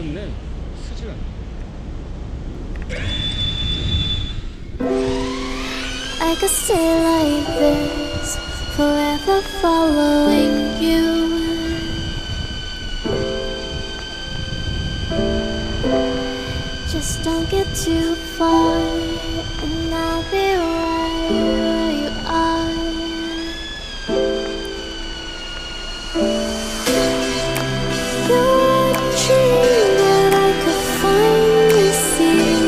때문에 쓰질 않아. I could stay like this, forever following you. Just don't get too far, and I'll be right where you are. You're a dream that I could finally see.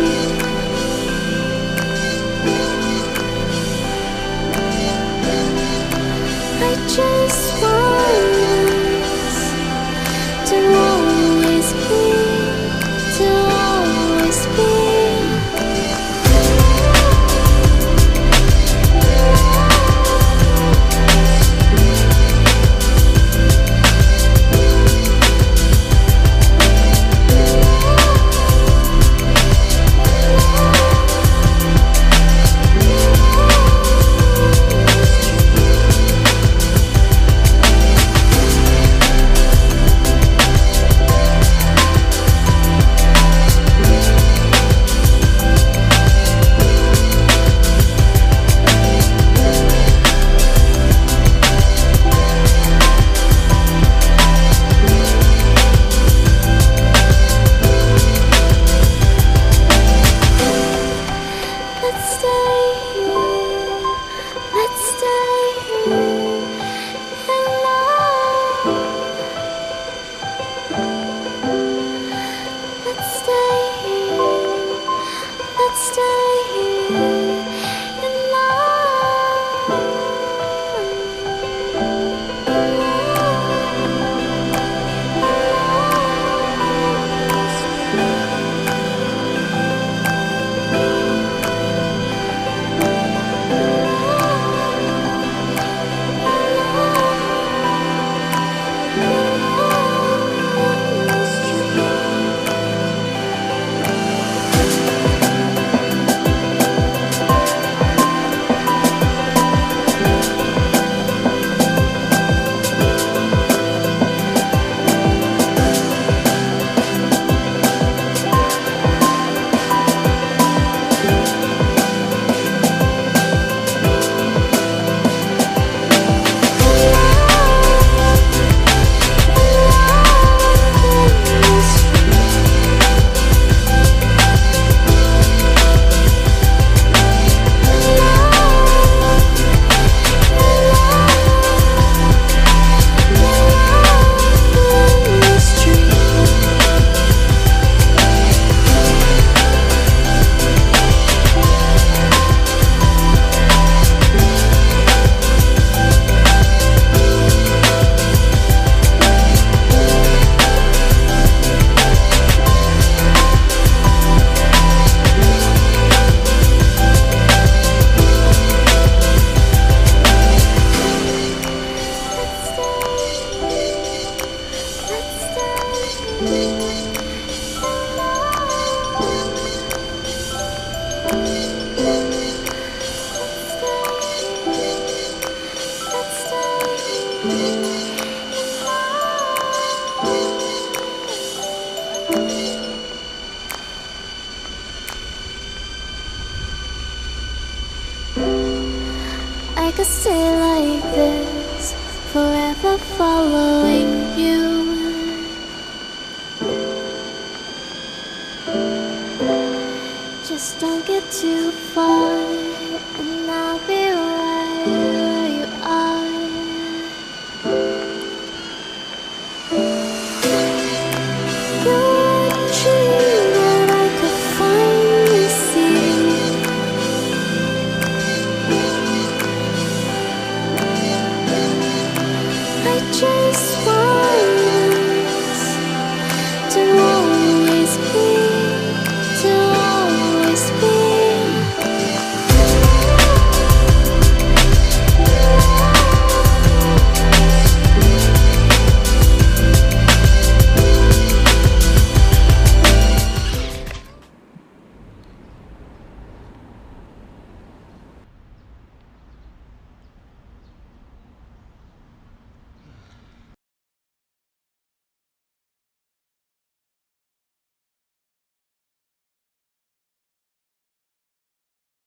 I just want us to always be, to always be. Let's stay here, let's stay here in love. Let's stay here, let's stay here in I could stay like this, forever following you. Just don't get too far, and I'll be right where you are. You're a dream that I could finally see. I just